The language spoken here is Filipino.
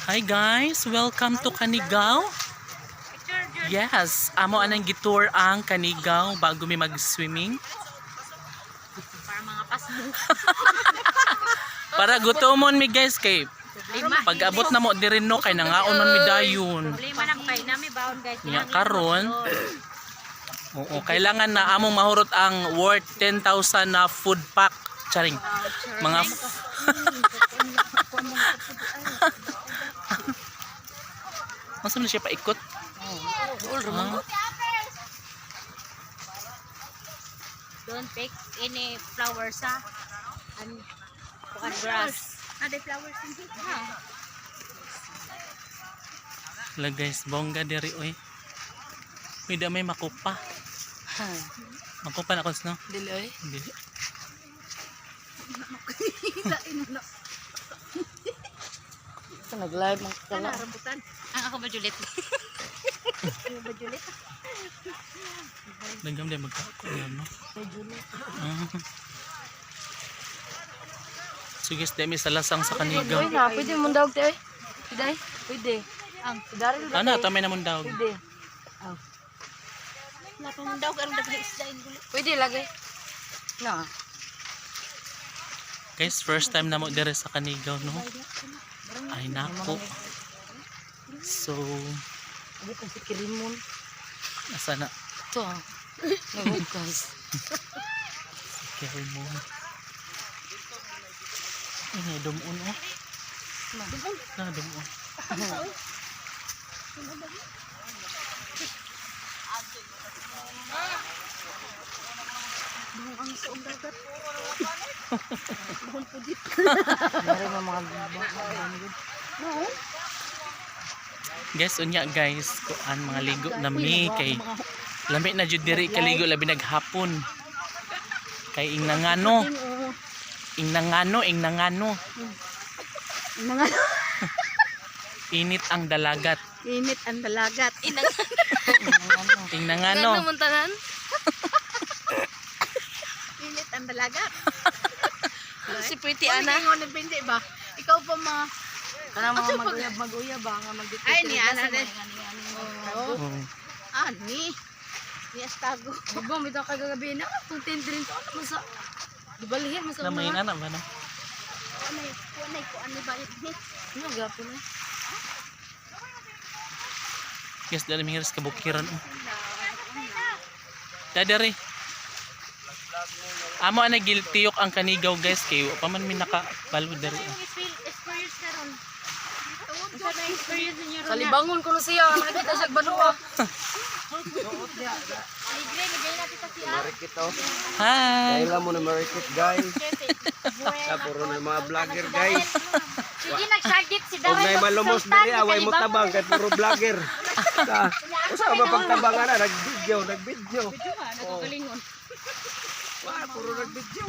Hi guys, welcome to Canigao. Yes, amo anang gitour ang Canigao bago mi mag-swimming. Para mga pasmo. Para gutomon mi guys kay pag-abot na mo diri no kay nangaonon mi dayon. Lima na kay nami baon guys. Nya karon. Oo, kailangan na among mahurot ang worth 10,000 na food pack. Charing. Mga Masa na siya paikot? Don't pick any flowers ha. And grass. Ada flowers din ha. Wala guys, bongga diri oy. Uy, da may makupa. Makupa na kons no? Dili oy. Dili. Sa nag-live man Kana kala. rambutan. Ang ako ba Juliet? Ako ba Juliet? Dagam din magkakuha no? So guys, dami sa lasang sa Canigao. Oy na, pwede mo daw te oy. Pwede. Pwede. Ang daril ba? Ana, tamay namon daw. Pwede. Wala pa mong daw karong daghan isda Juliet. Pwede lagi. Na. Guys, first time na mo dire sa Canigao no? Ay nako. So, Abi ko si Kirimon. asa na? To. Nagugas. Carry mo. Ini dumon oh. Na dumon. Ang suong dagat. Dari mo mga baba. Guys, unya guys, kuan mga ligo nami kay lami na jud diri kaligo labi naghapon. Kay ing nangano. Init ang dalagat. Init ang dalagat. Ing nangano. Muntanan? Init ang dalagat. Si Pretty Ana. Ano ni Bindi ba? Ikaw pa ma. Kana mga mag-uyab ba nga magdito. Ay ni ana de. Oo. Oh. Ani. Yes tago. Bubong bitaw kagabi na. Kung 10 to ano sa gibalihin mo sa Lamay mga. na ba na? Ko ani ba ni? Ano gapon na? Guys, dali mingiris kabukiran oh. Dadari. Amo ana giltiyok ang Canigao guys kay pa man mi nakabalo diri. Experience na ron. Unsa na experience niyo ron? Kalibangon ko na siya. Nakita siya banua. Ligre ni gay natin kasi Marikit oh. Hi. Kailan mo na marikit guys. Sa puro na mga vlogger guys. Sige nagsagit si Huwag na malumos diri away mo tabang kay puro vlogger. Usa ba pagtabangan na nag-video. Nagagalingon. Puro nag-video.